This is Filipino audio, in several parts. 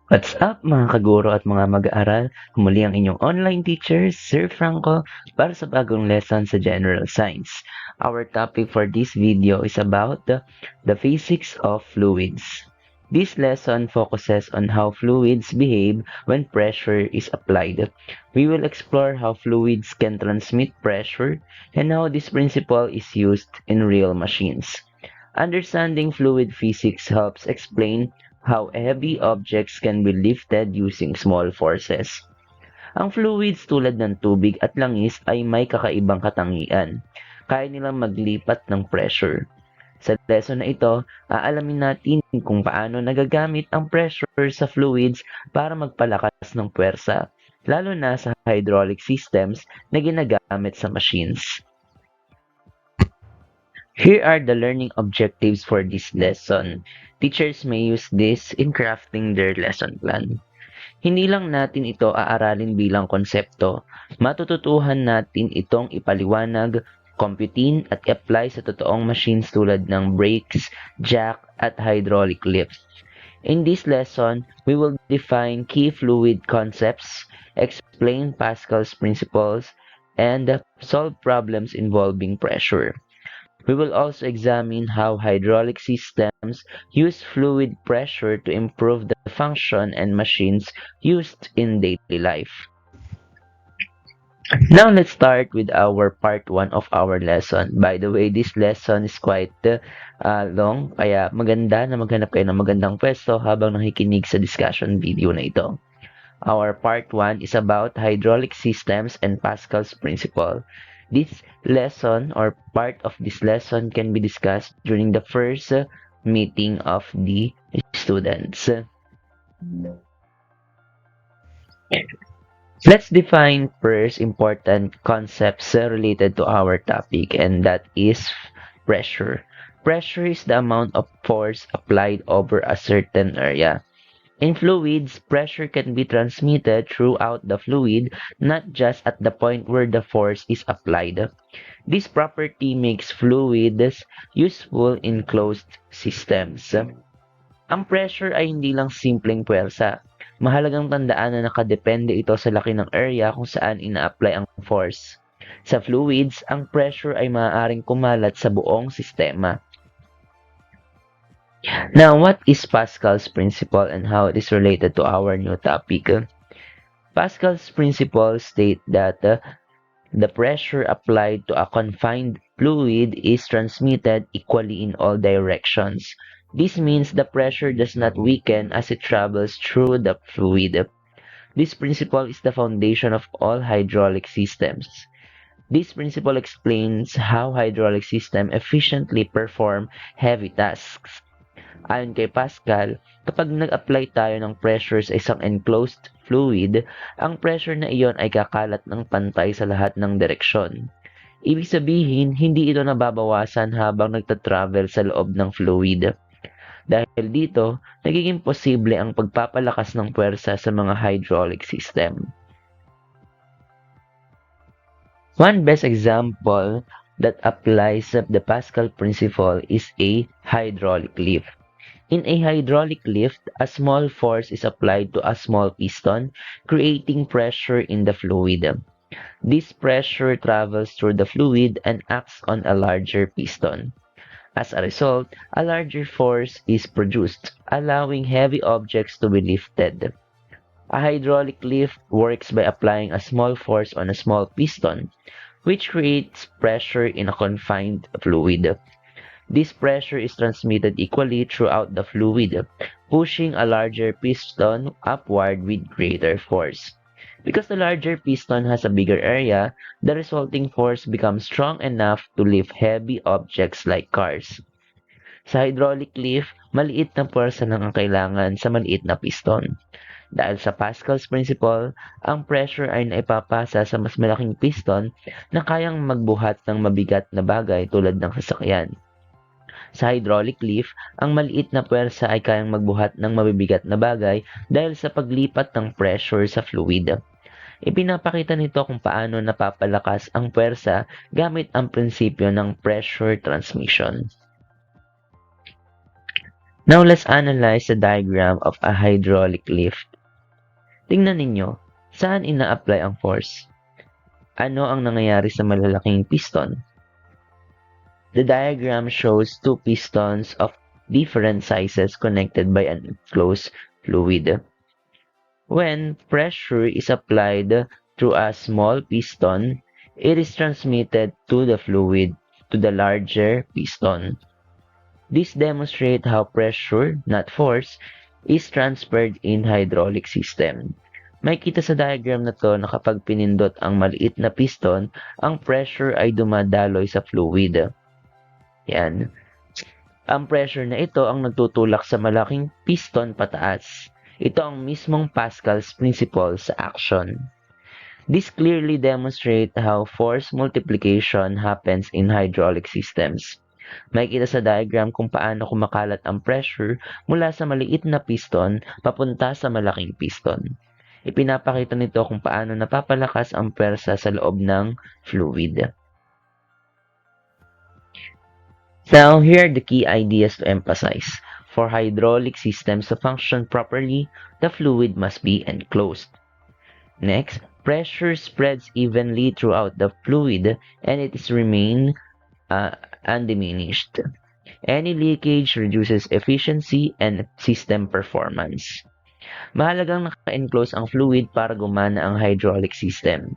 What's up mga kaguro at mga mag-aaral? Muli ang inyong online teacher, Sir Franco, para sa bagong lesson sa General Science. Our topic for this video is about the physics of fluids. This lesson focuses on how fluids behave when pressure is applied. We will explore how fluids can transmit pressure and how this principle is used in real machines. Understanding fluid physics helps explain how heavy objects can be lifted using small forces. Ang fluids tulad ng tubig at langis ay may kakaibang katangian. Kaya nilang maglipat ng pressure. Sa lesson na ito, aalamin natin kung paano nagagamit ang pressure sa fluids para magpalakas ng puwersa, lalo na sa hydraulic systems na ginagamit sa machines. Here are the learning objectives for this lesson. Teachers may use this in crafting their lesson plan. Hindi lang natin ito aaralin bilang konsepto. Matututuhan natin itong ipaliwanag, computin at i-apply sa totoong machines tulad ng brakes, jack at hydraulic lifts. In this lesson, we will define key fluid concepts, explain Pascal's principles, and solve problems involving pressure. We will also examine how hydraulic systems use fluid pressure to improve the function and machines used in daily life. Now let's start with our part 1 of our lesson. By the way, this lesson is quite long, kaya maganda na maghanap kayo ng magandang pwesto habang nakikinig sa discussion video na ito. Our part 1 is about hydraulic systems and Pascal's principle. This lesson or part of this lesson can be discussed during the first meeting of the students. Let's define first important concepts related to our topic, and that is pressure. Pressure is the amount of force applied over a certain area. In fluids, pressure can be transmitted throughout the fluid, not just at the point where the force is applied. This property makes fluids useful in closed systems. Ang pressure ay hindi lang simpleng puwersa. Mahalagang tandaan na nakadepende ito sa laki ng area kung saan ina-apply ang force. Sa fluids, ang pressure ay maaaring kumalat sa buong sistema. Now, what is Pascal's principle and how it is related to our new topic? Pascal's principle state that the pressure applied to a confined fluid is transmitted equally in all directions. This means the pressure does not weaken as it travels through the fluid. This principle is the foundation of all hydraulic systems. This principle explains how hydraulic systems efficiently perform heavy tasks. Ayon kay Pascal, kapag nag-apply tayo ng pressure sa isang enclosed fluid, ang pressure na iyon ay kakalat ng pantay sa lahat ng direksyon. Ibig sabihin, hindi ito nababawasan habang nagtatravel sa loob ng fluid. Dahil dito, nagiging posible ang pagpapalakas ng puwersa sa mga hydraulic system. One best example that applies the Pascal principle is a hydraulic lift. In a hydraulic lift, a small force is applied to a small piston, creating pressure in the fluid. This pressure travels through the fluid and acts on a larger piston. As a result, a larger force is produced, allowing heavy objects to be lifted. A hydraulic lift works by applying a small force on a small piston, which creates pressure in a confined fluid. This pressure is transmitted equally throughout the fluid, pushing a larger piston upward with greater force. Because the larger piston has a bigger area, the resulting force becomes strong enough to lift heavy objects like cars. Sa hydraulic lift, maliit na puwersa lang ang kailangan sa maliit na piston. Dahil sa Pascal's principle, ang pressure ay naipapasa sa mas malaking piston na kayang magbuhat ng mabigat na bagay tulad ng sasakyan. Sa hydraulic lift, ang maliit na puwersa ay kayang magbuhat ng mabibigat na bagay dahil sa paglipat ng pressure sa fluid. Ipinapakita nito kung paano napapalakas ang puwersa gamit ang prinsipyo ng pressure transmission. Now let's analyze the diagram of a hydraulic lift. Tingnan ninyo, saan ina-apply ang force? Ano ang nangyayari sa malalaking piston? The diagram shows two pistons of different sizes connected by an enclosed fluid. When pressure is applied through a small piston, it is transmitted to the fluid to the larger piston. This demonstrates how pressure, not force, is transferred in hydraulic system. Makikita sa diagram na to na kapag pinindot ang maliit na piston, ang pressure ay dumadaloy sa fluid. Yan. Ang pressure na ito ang nagtutulak sa malaking piston pataas. Ito ang mismong Pascal's principle sa action. This clearly demonstrates how force multiplication happens in hydraulic systems. Makikita sa diagram kung paano kumakalat ang pressure mula sa maliit na piston papunta sa malaking piston. Ipinapakita nito kung paano napapalakas ang pwersa sa loob ng fluid. Now, here are the key ideas to emphasize. For hydraulic systems to function properly, the fluid must be enclosed. Next, pressure spreads evenly throughout the fluid and it is remain undiminished. Any leakage reduces efficiency and system performance. Mahalagang naka-enclose ang fluid para gumana ang hydraulic system.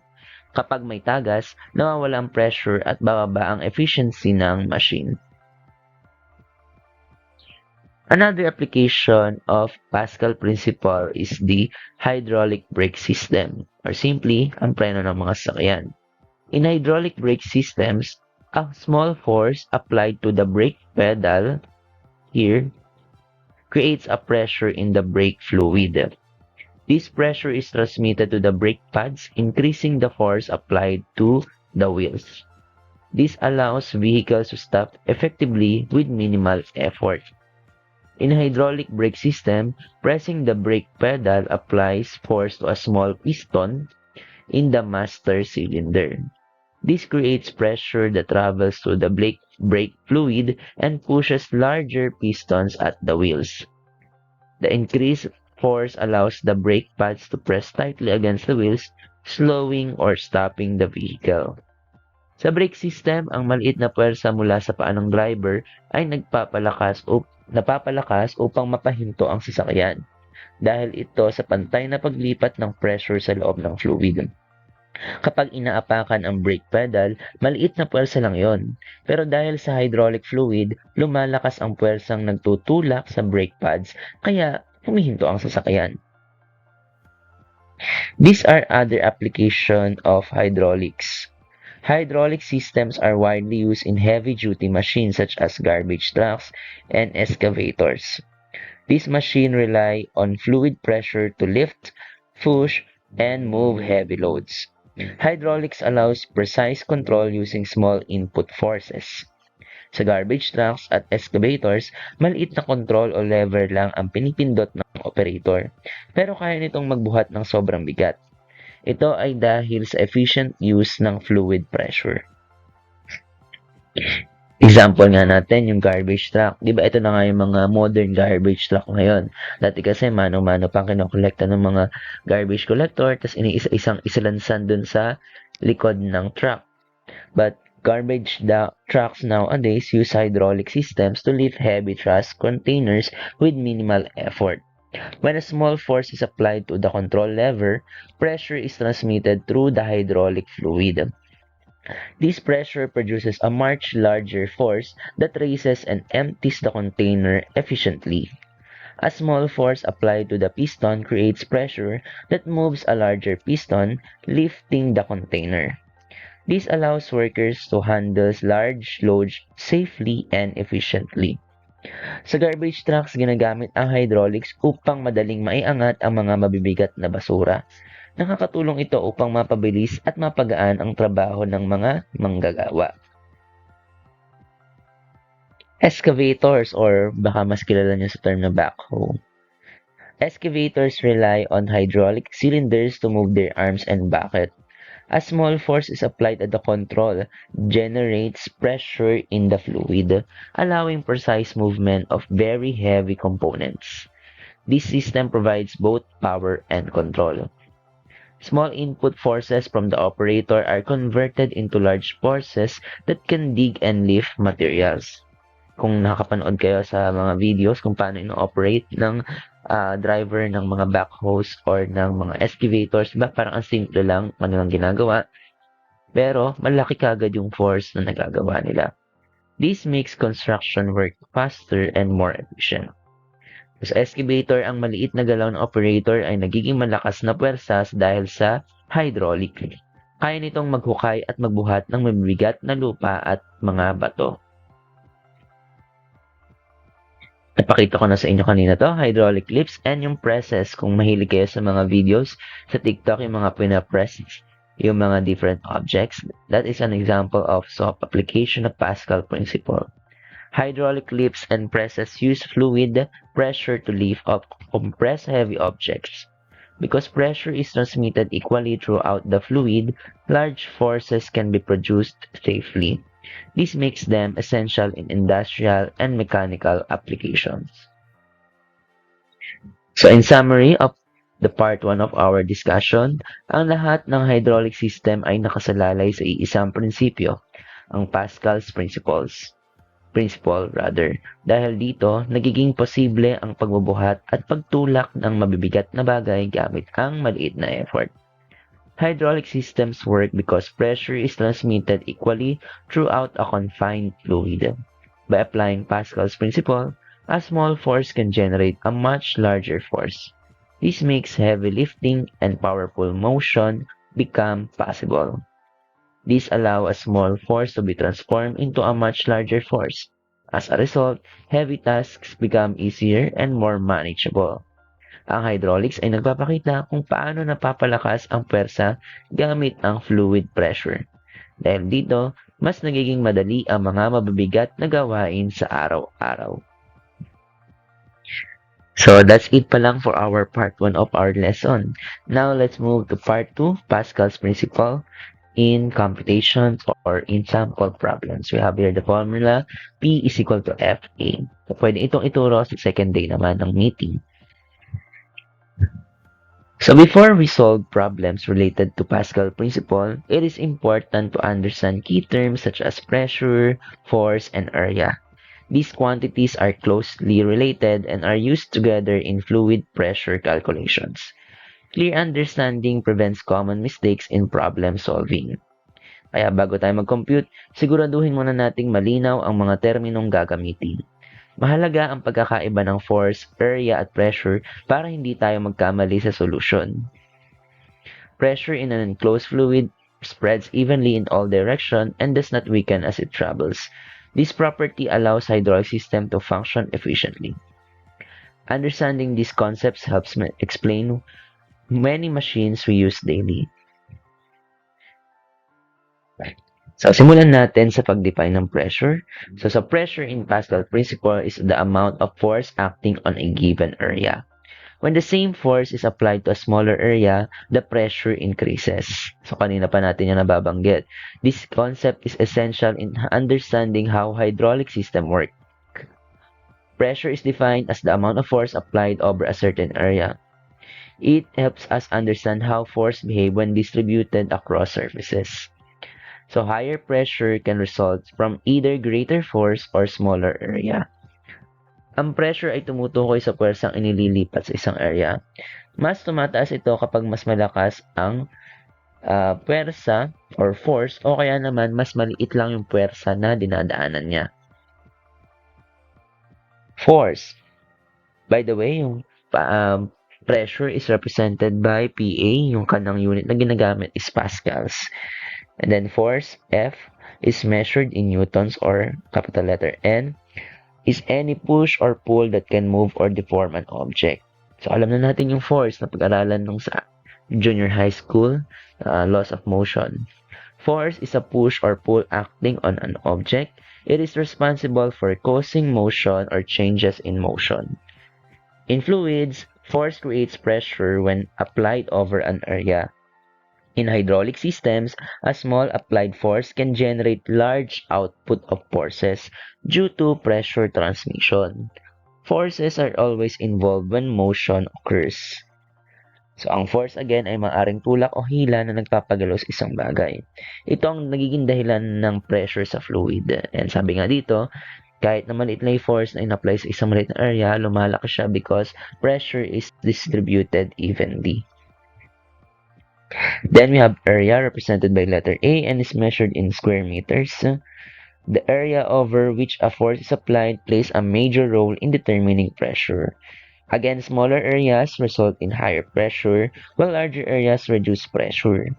Kapag may tagas, nawawala ang pressure at bababa ang efficiency ng machine. Another application of Pascal principle is the hydraulic brake system, or simply, ang preno ng mga sasakyan. In hydraulic brake systems, a small force applied to the brake pedal here creates a pressure in the brake fluid. This pressure is transmitted to the brake pads, increasing the force applied to the wheels. This allows vehicles to stop effectively with minimal effort. In a hydraulic brake system, pressing the brake pedal applies force to a small piston in the master cylinder. This creates pressure that travels through the brake fluid and pushes larger pistons at the wheels. The increased force allows the brake pads to press tightly against the wheels, slowing or stopping the vehicle. Sa brake system, ang maliit na puwersa mula sa paa ng driver ay napapalakas upang mapahinto ang sasakyan dahil ito sa pantay na paglipat ng pressure sa loob ng fluid. Kapag inaapakan ang brake pedal, maliit na puwersa lang yon. Pero dahil sa hydraulic fluid, lumalakas ang puwersang nagtutulak sa brake pads kaya humihinto ang sasakyan. These are other applications of hydraulics. Hydraulic systems are widely used in heavy-duty machines such as garbage trucks and excavators. These machines rely on fluid pressure to lift, push, and move heavy loads. Hydraulics allows precise control using small input forces. Sa garbage trucks at excavators, maliit na control o lever lang ang pinipindot ng operator, pero kaya nitong magbuhat ng sobrang bigat. Ito ay dahil sa efficient use ng fluid pressure. Example nga natin, yung garbage truck. Diba ito na nga yung mga modern garbage truck ngayon. Dati kasi mano-mano pang kinokolekta ng mga garbage collector, tapos iniisa-isang isilansan dun sa likod ng truck. But garbage trucks nowadays use hydraulic systems to lift heavy trash containers with minimal effort. When a small force is applied to the control lever, pressure is transmitted through the hydraulic fluid. This pressure produces a much larger force that raises and empties the container efficiently. A small force applied to the piston creates pressure that moves a larger piston, lifting the container. This allows workers to handle large loads safely and efficiently. Sa garbage trucks, ginagamit ang hydraulics upang madaling maiangat ang mga mabibigat na basura. Nakakatulong ito upang mapabilis at mapagaan ang trabaho ng mga manggagawa. Excavators, or baka mas kilala niyo sa term na backhoe. Excavators rely on hydraulic cylinders to move their arms and bucket. A small force is applied at the control, generates pressure in the fluid, allowing precise movement of very heavy components. This system provides both power and control. Small input forces from the operator are converted into large forces that can dig and lift materials. Kung nakakapanood kayo sa mga videos kung paano ino-operate ng driver ng mga backhoes or ng mga excavators, diba? Parang ang simple lang kanilang ginagawa, pero malaki kagad yung force na nagagawa nila. This makes construction work faster and more efficient. Sa excavator, ang maliit na galaw ng operator ay nagiging malakas na pwersas dahil sa hydraulic. Kaya nitong maghukay at magbuhat ng mabibigat na lupa at mga bato. Napakita ko na sa inyo kanina to, hydraulic lifts and yung presses. Kung mahilig kayo sa mga videos sa TikTok, yung mga pinapress, yung mga different objects, that is an example of soft application of Pascal principle. Hydraulic lifts and presses use fluid pressure to lift up compress heavy objects. Because pressure is transmitted equally throughout the fluid, large forces can be produced safely. This makes them essential in industrial and mechanical applications. So in summary of the part 1 of our discussion, ang lahat ng hydraulic system ay nakasalalay sa iisang prinsipyo, ang Pascal's principle dahil dito nagiging posible ang pagbubuhat at pagtulak ng mabibigat na bagay gamit ang maliit na effort. Hydraulic systems work because pressure is transmitted equally throughout a confined fluid. By applying Pascal's principle, a small force can generate a much larger force. This makes heavy lifting and powerful motion become possible. These allow a small force to be transformed into a much larger force. As a result, heavy tasks become easier and more manageable. Ang hydraulics ay nagpapakita kung paano napapalakas ang puwersa gamit ang fluid pressure. Dahil dito, mas nagiging madali ang mga mabibigat na gawain sa araw-araw. So that's it pa lang for our part 1 of our lesson. Now let's move to part 2, Pascal's principle in computations or in sample problems. We have here the formula P is equal to FA. So pwede itong ituro sa second day naman ng meeting. So before we solve problems related to Pascal principle, it is important to understand key terms such as pressure, force, and area. These quantities are closely related and are used together in fluid pressure calculations. Clear understanding prevents common mistakes in problem solving. Kaya bago tayo mag-compute, siguraduhin muna nating malinaw ang mga terminong gagamitin. Mahalaga ang pagkakaiba ng force, area at pressure para hindi tayo magkamali sa solusyon. Pressure in an enclosed fluid spreads evenly in all directions and does not weaken as it travels. This property allows hydraulic system to function efficiently. Understanding these concepts helps me explain many machines we use daily. So, simulan natin sa pag-define ng pressure. So, sa pressure in Pascal principle is the amount of force acting on a given area. When the same force is applied to a smaller area, the pressure increases. So, kanina pa natin yung nababanggit. This concept is essential in understanding how hydraulic system work. Pressure is defined as the amount of force applied over a certain area. It helps us understand how force behave when distributed across surfaces. So, higher pressure can result from either greater force or smaller area. Ang pressure ay tumutukoy sa puwersang inililipat sa isang area. Mas tumataas ito kapag mas malakas ang puwersa or force o kaya naman mas maliit lang yung puwersa na dinadaanan niya. Force. By the way, yung pressure is represented by PA. Yung kanang unit na ginagamit is pascals. And then force, F, is measured in newtons or capital letter N, is any push or pull that can move or deform an object. So, alam na natin yung force na pag-aralan nung sa junior high school, laws of motion. Force is a push or pull acting on an object. It is responsible for causing motion or changes in motion. In fluids, force creates pressure when applied over an area. In hydraulic systems, a small applied force can generate large output of forces due to pressure transmission. Forces are always involved when motion occurs. So, ang force again ay maaaring tulak o hila na nagpapagalaw sa isang bagay. Ito ang nagiging dahilan ng pressure sa fluid. And sabi nga dito, kahit na maliit na yung force na in-apply sa isang maliit na area, lumalaki siya because pressure is distributed evenly. Then we have area represented by letter A and is measured in square meters. The area over which a force is applied plays a major role in determining pressure. Again, smaller areas result in higher pressure, while larger areas reduce pressure.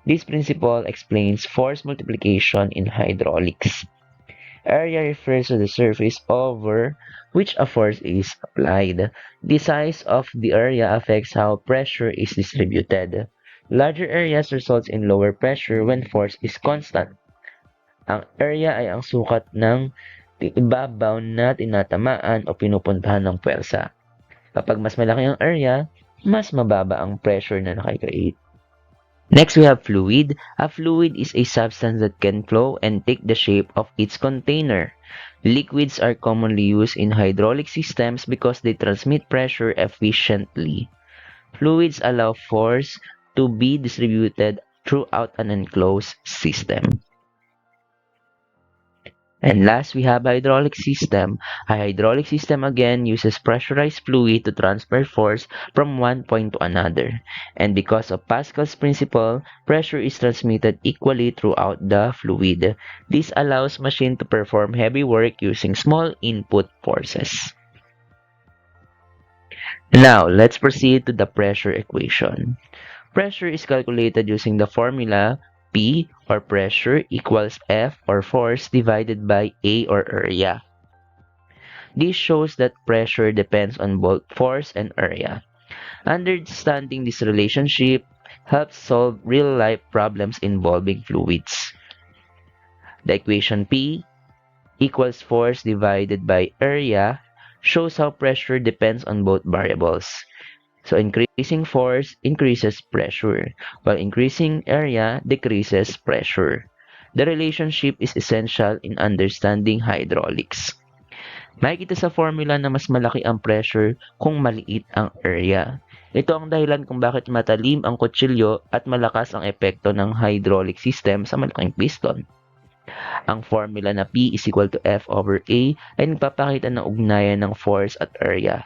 This principle explains force multiplication in hydraulics. Area refers to the surface over which a force is applied. The size of the area affects how pressure is distributed. Larger areas results in lower pressure when force is constant. Ang area ay ang sukat ng ibabaw na tinatamaan o pinupuntahan ng puwersa. Kapag mas malaki ang area, mas mababa ang pressure na nakikreate. Next, we have fluid. A fluid is a substance that can flow and take the shape of its container. Liquids are commonly used in hydraulic systems because they transmit pressure efficiently. Fluids allow force to be distributed throughout an enclosed system. And last, we have hydraulic system. A hydraulic system again uses pressurized fluid to transfer force from one point to another. And because of Pascal's principle, pressure is transmitted equally throughout the fluid. This allows machine to perform heavy work using small input forces. Now, let's proceed to the pressure equation. Pressure is calculated using the formula P or pressure equals F or force divided by A or area. This shows that pressure depends on both force and area. Understanding this relationship helps solve real-life problems involving fluids. The equation P equals force divided by area shows how pressure depends on both variables. So increasing force increases pressure, while increasing area decreases pressure. The relationship is essential in understanding hydraulics. Makikita sa formula na mas malaki ang pressure kung maliit ang area. Ito ang dahilan kung bakit matalim ang kutsilyo at malakas ang epekto ng hydraulic system sa malaking piston. Ang formula na P is equal to F over A ay nagpapakita ng ugnayan ng force at area.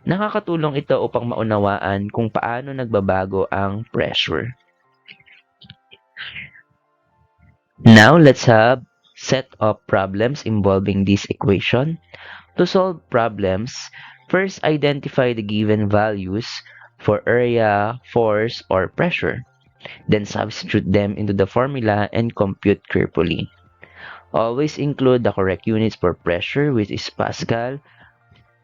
Nakakatulong ito upang maunawaan kung paano nagbabago ang pressure. Now, let's have set of problems involving this equation. To solve problems, first identify the given values for area, force, or pressure. Then substitute them into the formula and compute carefully. Always include the correct units for pressure, which is Pascal,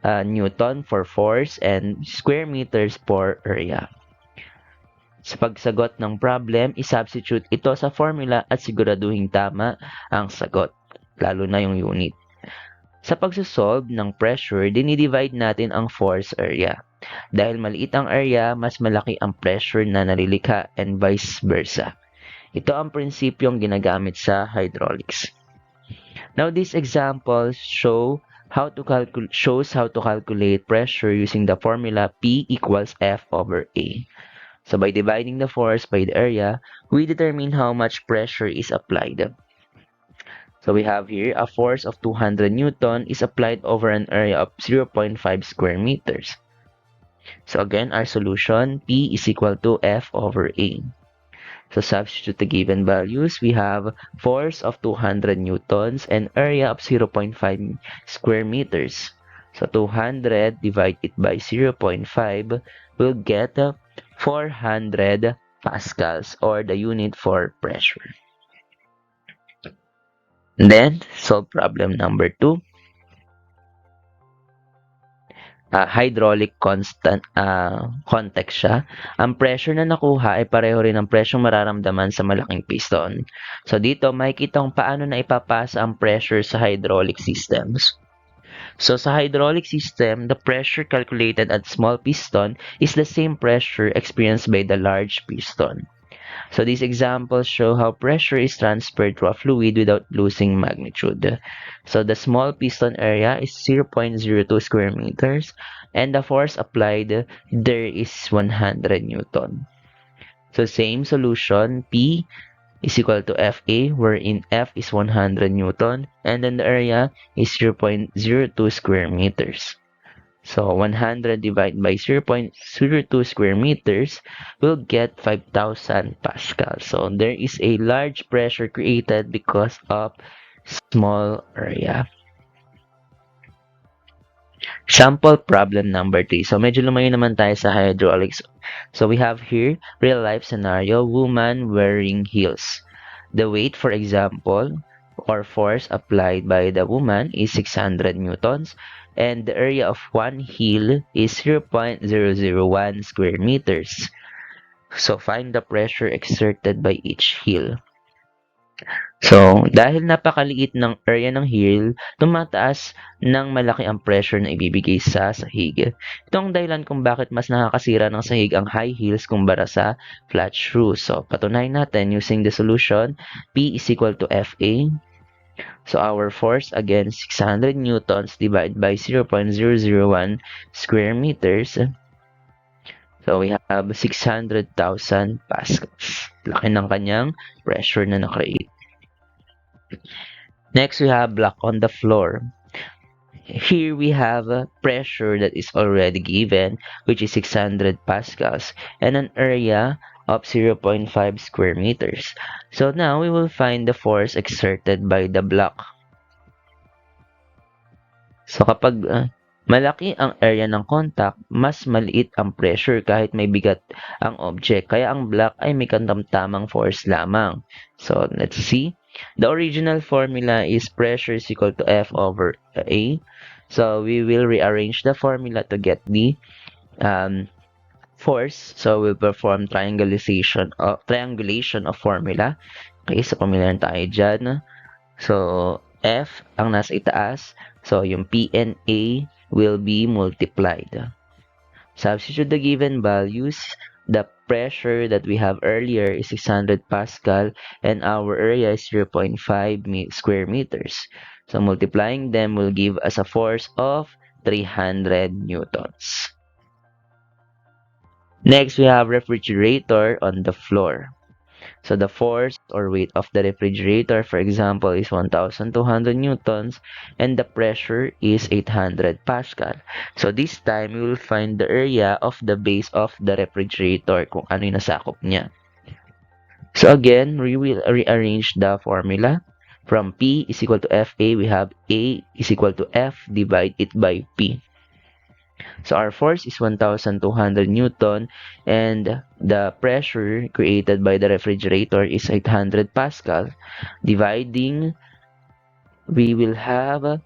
Newton for force, and square meters for area. Sa pagsagot ng problem, isubstitute ito sa formula at siguraduhin tama ang sagot, lalo na yung unit. Sa pagsasolve ng pressure, dinidivide natin ang force area. Dahil maliit ang area, mas malaki ang pressure na nalilikha and vice versa. Ito ang prinsipyong ginagamit sa hydraulics. Now, this example shows how to calculate pressure using the formula P equals F over A. So, by dividing the force by the area, we determine how much pressure is applied. So, we have here a force of 200 Newton is applied over an area of 0.5 square meters. So, again, our solution, P is equal to F over A. So, substitute the given values. We have force of 200 newtons and area of 0.5 square meters. So, 200 divide it by 0.5 will get 400 pascals or the unit for pressure. Then, solve problem number 2. Hydraulic context siya. Ang pressure na nakuha ay pareho rin ang presyong mararamdaman sa malaking piston. So dito, makikita kung paano na ipapasa ang pressure sa hydraulic systems. So sa hydraulic system, the pressure calculated at small piston is the same pressure experienced by the large piston. So these examples show how pressure is transferred to a fluid without losing magnitude. So the small piston area is 0.02 square meters and the force applied there is 100 Newton. So same solution, P is equal to FA, wherein F is 100 Newton and then the area is 0.02 square meters. So 100 divided by 0.02 square meters will get 5,000 pascals. So there is a large pressure created because of small area. Sample problem number 3. So medyo lumayo naman tayo sa hydraulics. So we have here real life scenario, woman wearing heels. The weight, for example, or force applied by the woman is 600 newtons and the area of one heel is 0.001 square meters. So find the pressure exerted by each heel. So, dahil napakaliit ng area ng heel, tumataas ng malaki ang pressure na ibibigay sa sahig. Ito ang dahilan kung bakit mas nakakasira ng sahig ang high heels kumpara sa flat shoes. So, patunayan natin using the solution, P is equal to FA. So, our force, again, 600 newtons divided by 0.001 square meters. So, we have 600,000 pascals. Laki ng kanyang pressure na nakreate. Next, we have block on the floor. Here we have a pressure that is already given, which is 600 pascals, and an area of 0.5 square meters. So now we will find the force exerted by the block. So kapag malaki ang area ng contact, mas maliit ang pressure kahit may bigat ang object. Kaya ang block ay may katamtamang force lamang. So let's see. The original formula is pressure is equal to F over A. So we will rearrange the formula to get the force. So we'll perform triangulation of formula. Okay, so pamilyar tayo dyan. So F ang nasa itaas. So yung P and A will be multiplied. Substitute the given values. The pressure that we have earlier is 600 pascal and our area is 0.5 square meters. So multiplying them will give us a force of 300 newtons. Next, we have refrigerator on the floor. So the force or weight of the refrigerator, for example, is 1,200 newtons and the pressure is 800 pascal. So this time, we will find the area of the base of the refrigerator kung ano yung nasakop niya. So again, we will rearrange the formula. From P is equal to FA, we have A is equal to F, divide it by P. So our force is 1,200 Newton and the pressure created by the refrigerator is 800 Pascal. Dividing, we will have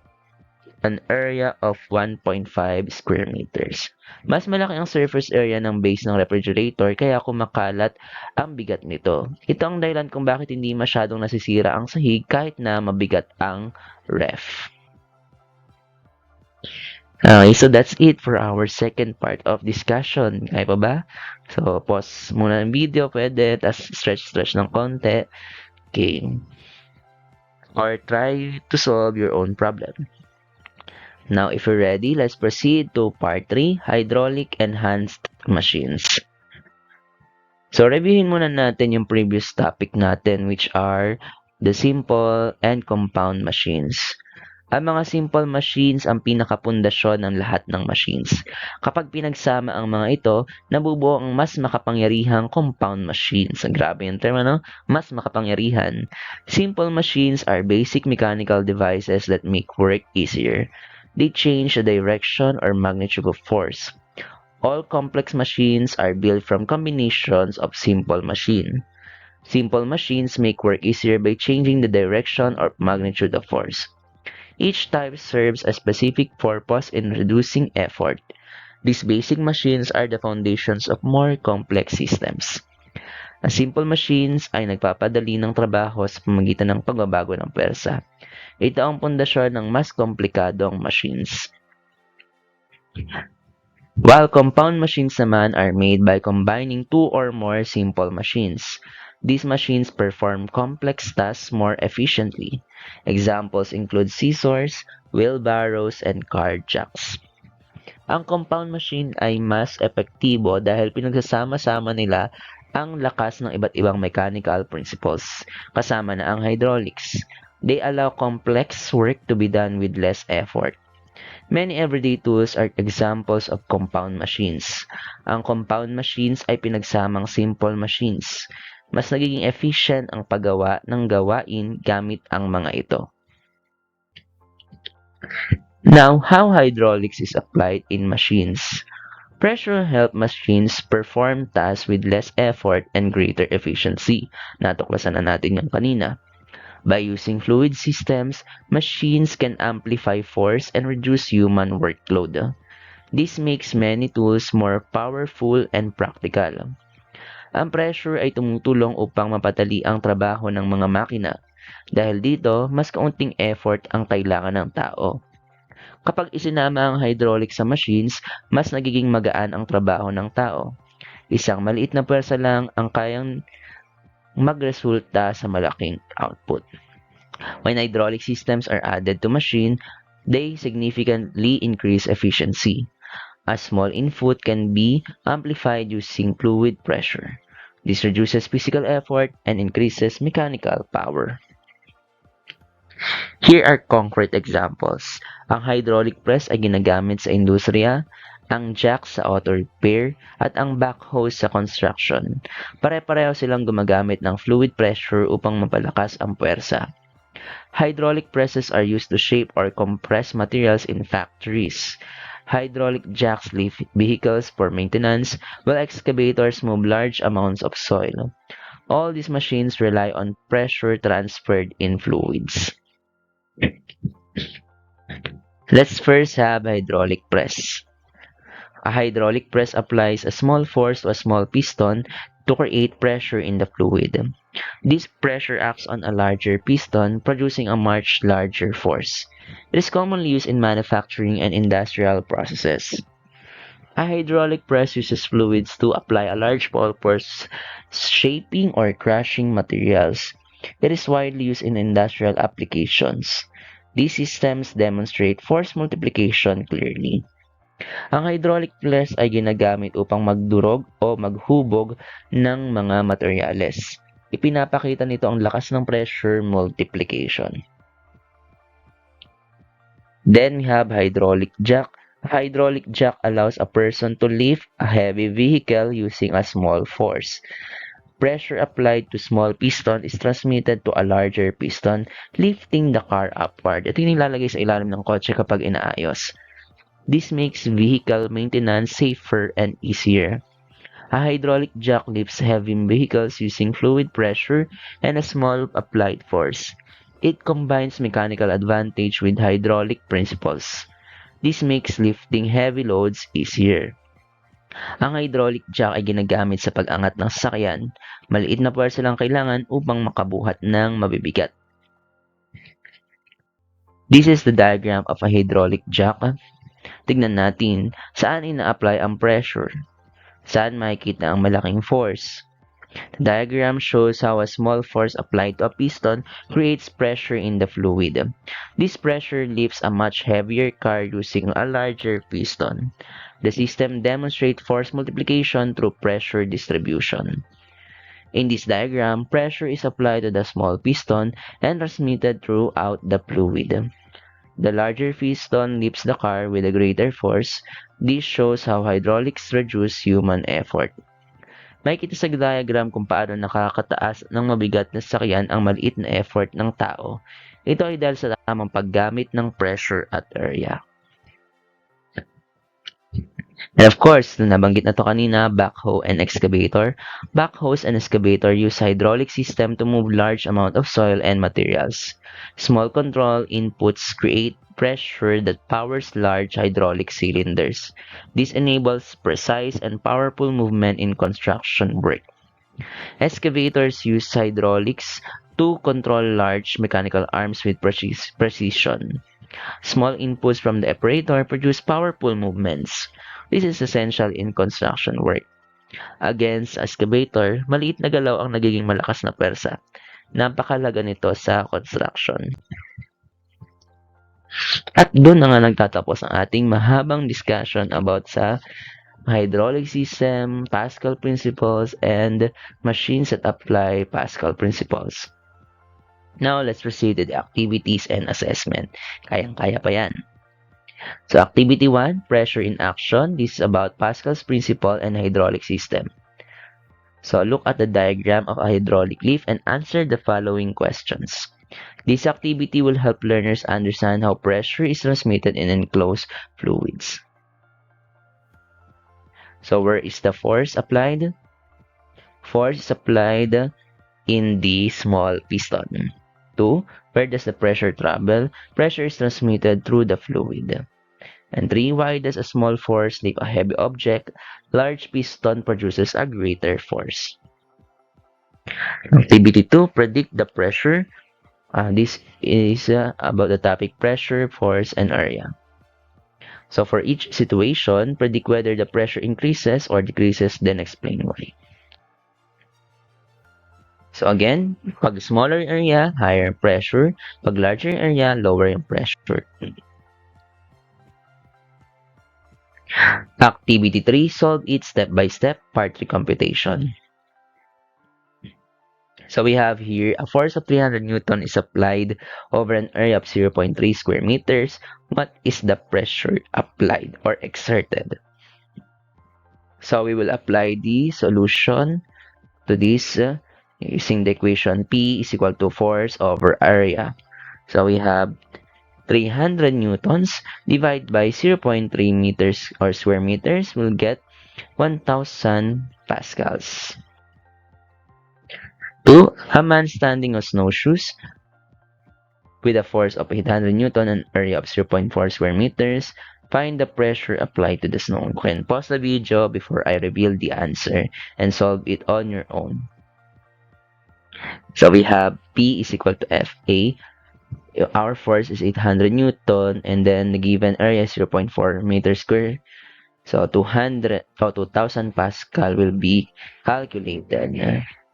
an area of 1.5 square meters. Mas malaki ang surface area ng base ng refrigerator kaya kumakalat ang bigat nito. Ito ang dahilan kung bakit hindi masyadong nasisira ang sahig kahit na mabigat ang ref. Okay, so that's it for our second part of discussion. Kaya pa ba? So, pause muna ang video, pwede, tas stretch ng konti. Okay. Or try to solve your own problem. Now, if you're ready, let's proceed to part 3, hydraulic enhanced machines. So, reviewin muna natin yung previous topic natin, which are the simple and compound machines. Ang mga simple machines ang pinakapundasyon ng lahat ng machines. Kapag pinagsama ang mga ito, nabubuo ang mas makapangyarihang compound machines. Grabe yung term, ano? Mas makapangyarihan. Simple machines are basic mechanical devices that make work easier. They change the direction or magnitude of force. All complex machines are built from combinations of simple machine. Simple machines make work easier by changing the direction or magnitude of force. Each type serves a specific purpose in reducing effort. These basic machines are the foundations of more complex systems. Ang simple machines ay nagpapadali ng trabaho sa pamamagitan ng pagbabago ng pwersa. Ito ang pundasyon ng mas komplikadong machines. While compound machines naman are made by combining two or more simple machines. These machines perform complex tasks more efficiently. Examples include scissors, wheelbarrows, and car jacks. Ang compound machine ay mas epektibo dahil pinagsasama-sama nila ang lakas ng iba't ibang mechanical principles, kasama na ang hydraulics. They allow complex work to be done with less effort. Many everyday tools are examples of compound machines. Ang compound machines ay pinagsamang simple machines. Mas nagiging efficient ang paggawa ng gawain gamit ang mga ito. Now, how hydraulics is applied in machines. Pressure help machines perform tasks with less effort and greater efficiency. Natuklasan na natin yung kanina. By using fluid systems, machines can amplify force and reduce human workload. This makes many tools more powerful and practical. Ang pressure ay tumutulong upang mapadali ang trabaho ng mga makina. Dahil dito, mas kaunting effort ang kailangan ng tao. Kapag isinama ang hydraulic sa machines, mas nagiging magaan ang trabaho ng tao. Isang maliit na pwersa lang ang kayang magresulta sa malaking output. When hydraulic systems are added to machine, they significantly increase efficiency. A small input can be amplified using fluid pressure. This reduces physical effort and increases mechanical power. Here are concrete examples. Ang hydraulic press ay ginagamit sa industriya, ang jack sa auto repair, at ang backhoe sa construction. Pare-pareho silang gumagamit ng fluid pressure upang mapalakas ang puwersa. Hydraulic presses are used to shape or compress materials in factories. Hydraulic jacks lift vehicles for maintenance, while excavators move large amounts of soil. All these machines rely on pressure transferred in fluids. Let's first have hydraulic press. A hydraulic press applies a small force to a small piston to create pressure in the fluid. This pressure acts on a larger piston, producing a much larger force. It is commonly used in manufacturing and industrial processes. A hydraulic press uses fluids to apply a large force, shaping or crushing materials. It is widely used in industrial applications. These systems demonstrate force multiplication clearly. Ang hydraulic press ay ginagamit upang magdurog o maghubog ng mga materyales. Ipinapakita nito ang lakas ng pressure multiplication. Then we have hydraulic jack. A hydraulic jack allows a person to lift a heavy vehicle using a small force. Pressure applied to small piston is transmitted to a larger piston, lifting the car upward. Ito yung nilalagay sa ilalim ng kotse kapag inaayos. This makes vehicle maintenance safer and easier. A hydraulic jack lifts heavy vehicles using fluid pressure and a small applied force. It combines mechanical advantage with hydraulic principles. This makes lifting heavy loads easier. Ang hydraulic jack ay ginagamit sa pag-angat ng sasakyan. Maliit na puwersa lang kailangan upang makabuhat ng mabibigat. This is the diagram of a hydraulic jack. Tignan natin saan ina-apply ang pressure. Saan makikita ang malaking force. The diagram shows how a small force applied to a piston creates pressure in the fluid. This pressure lifts a much heavier car using a larger piston. The system demonstrates force multiplication through pressure distribution. In this diagram, pressure is applied to the small piston and transmitted throughout the fluid. The larger piston lifts the car with a greater force. This shows how hydraulics reduce human effort. Makikita sa diagram kung paano nakakataas ng mabigat na sasakyan ang maliit na effort ng tao. Ito ay dahil sa tamang paggamit ng pressure at area. And of course, nabanggit na to kanina, backhoe and excavator. Backhoes and excavator use hydraulic system to move large amount of soil and materials. Small control inputs create pressure that powers large hydraulic cylinders. This enables precise and powerful movement in construction work. Excavators use hydraulics to control large mechanical arms with precision. Small inputs from the operator produce powerful movements. This is essential in construction work. Against excavator, maliit na galaw ang nagiging malakas na pwersa. Napakalaga nito sa construction. At doon na nga nagtatapos ang ating mahabang discussion about sa hydraulic system, Pascal principles, and machines that apply Pascal principles. Now, let's proceed to the activities and assessment. Kayang-kaya pa yan. So, activity 1, pressure in action. This is about Pascal's principle and hydraulic system. So, look at the diagram of a hydraulic lift and answer the following questions. This activity will help learners understand how pressure is transmitted in enclosed fluids. So, where is the force applied? Force is applied in the small piston. 2. Where does the pressure travel? Pressure is transmitted through the fluid. And 3. Why does a small force lift a heavy object? Large piston produces a greater force. Activity 2. Predict the pressure. This is about the topic pressure, force, and area. So for each situation, predict whether the pressure increases or decreases, then explain why. So again, pag smaller area, higher pressure. Pag larger area, lower yung pressure. Activity 3, solve it step by step, part 3 computation. So we have here a force of 300 Newton is applied over an area of 0.3 square meters. What is the pressure applied or exerted? So we will apply the solution to this using the equation P is equal to force over area. So we have 300 newtons divided by 0.3 meters or square meters will get 1,000 pascals. 2. A man standing on snowshoes with a force of 800 newton and area of 0.4 square meters. Find the pressure applied to the snow. You can pause the video before I reveal the answer and solve it on your own. So we have P is equal to FA. Our force is 800 Newton and then the given area is 0.4 meters square. So 200 or 2,000 Pascal will be calculated.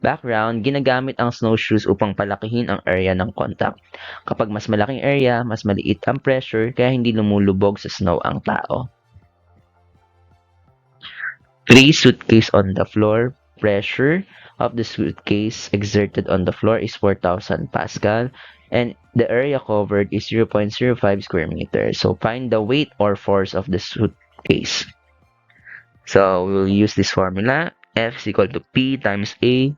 Background, ginagamit ang snowshoes upang palakihin ang area ng contact. Kapag mas malaking area, mas maliit ang pressure kaya hindi lumulubog sa snow ang tao. 3. Suitcase on the floor. Pressure of the suitcase exerted on the floor is 4,000 Pascal and the area covered is 0.05 square meters. So find the weight or force of the suitcase. So we will use this formula. F is equal to P times A.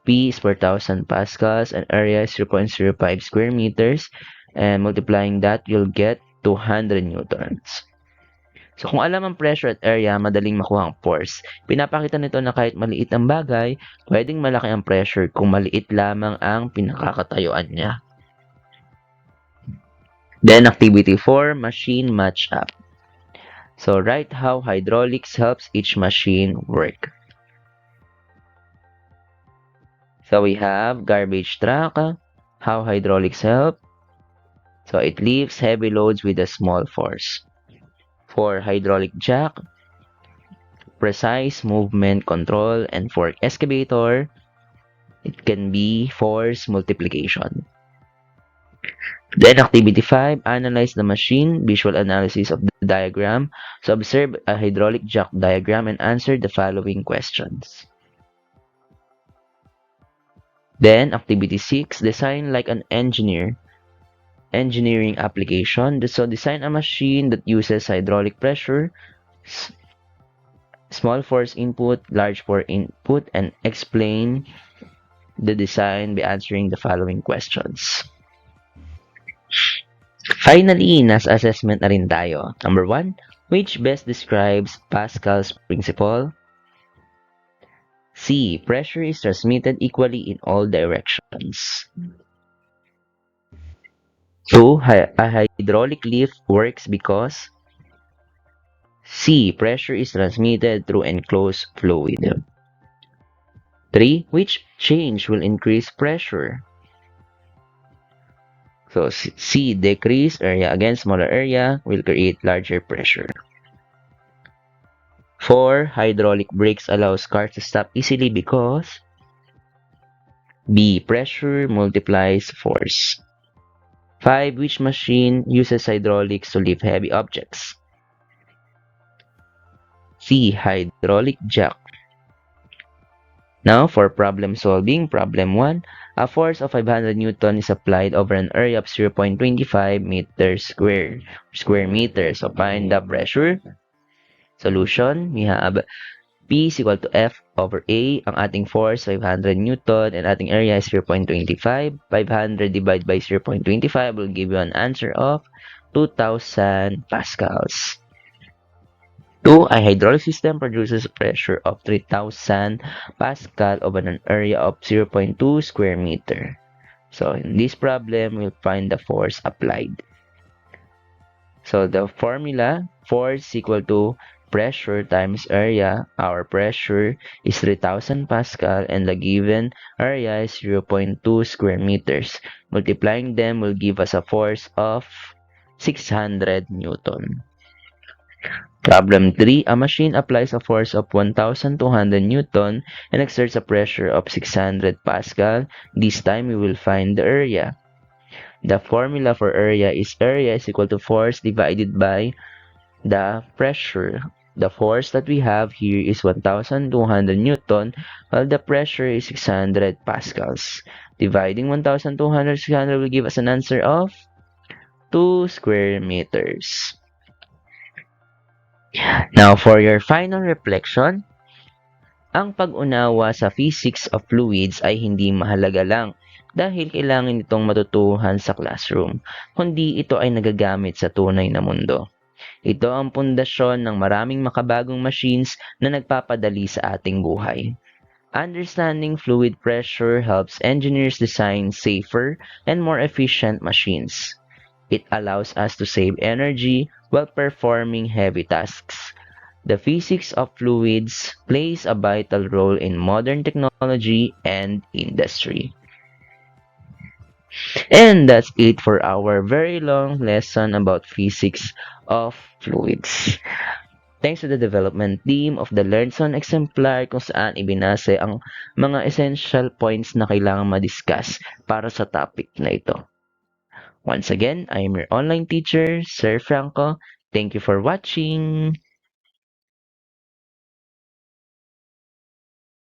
P is 4,000 Pascals and area is 0.05 square meters. And multiplying that, you'll get 200 newtons. So kung alam ang pressure at area, madaling makuha ang force. Pinapakita nito na kahit maliit ang bagay, pwedeng malaki ang pressure kung maliit lamang ang pinakakatayuan niya. Then activity 4, machine match-up. So write how hydraulics helps each machine work. So we have garbage truck, how hydraulics help. So it lifts heavy loads with a small force. For hydraulic jack, precise movement control, and for excavator, it can be force multiplication. Then activity 5, analyze the machine, visual analysis of the diagram. So observe a hydraulic jack diagram and answer the following questions. Then activity 6, design like an engineer. Engineering application. So design a machine that uses hydraulic pressure, small force input, large force input, and explain the design by answering the following questions. Finally, nasa assessment na rin tayo. Number 1, which best describes Pascal's principle? C. Pressure is transmitted equally in all directions. 2. A hydraulic lift works because C. Pressure is transmitted through enclosed fluid. 3. Which change will increase pressure? So C, decrease area again, smaller area will create larger pressure. 4, hydraulic brakes allows cars to stop easily because B, pressure multiplies force. 5, which machine uses hydraulics to lift heavy objects? C, hydraulic jack. Now, for problem solving, problem 1, a force of 500 Newton is applied over an area of 0.25 meters square meter. So, find the pressure. Solution, we have P is equal to F over A. Ang ating force, 500 Newton, and ating area is 0.25. 500 divided by 0.25 will give you an answer of 2,000 pascals. 2. A hydraulic system produces a pressure of 3,000 pascal over an area of 0.2 square meter. So, in this problem, we'll find the force applied. So, the formula, force equal to pressure times area. Our pressure is 3,000 pascal and the given area is 0.2 square meters. Multiplying them will give us a force of 600 Newton. Problem 3. A machine applies a force of 1,200 Newton and exerts a pressure of 600 Pascal. This time, we will find the area. The formula for area is equal to force divided by the pressure. The force that we have here is 1,200 Newton, while the pressure is 600 Pascals. Dividing 1,200 600 will give us an answer of 2 square meters. Now, for your final reflection, ang pag-unawa sa physics of fluids ay hindi mahalaga lang dahil kailangan itong matutuhan sa classroom, kundi ito ay nagagamit sa tunay na mundo. Ito ang pundasyon ng maraming makabagong machines na nagpapadali sa ating buhay. Understanding fluid pressure helps engineers design safer and more efficient machines. It allows us to save energy while performing heavy tasks. The physics of fluids plays a vital role in modern technology and industry. And that's it for our very long lesson about physics of fluids. Thanks to the development team of the LearnSon exemplar kung saan ibinase ang mga essential points na kailangan ma-discuss para sa topic na ito. Once again, I am your online teacher, Sir Franco. Thank you for watching.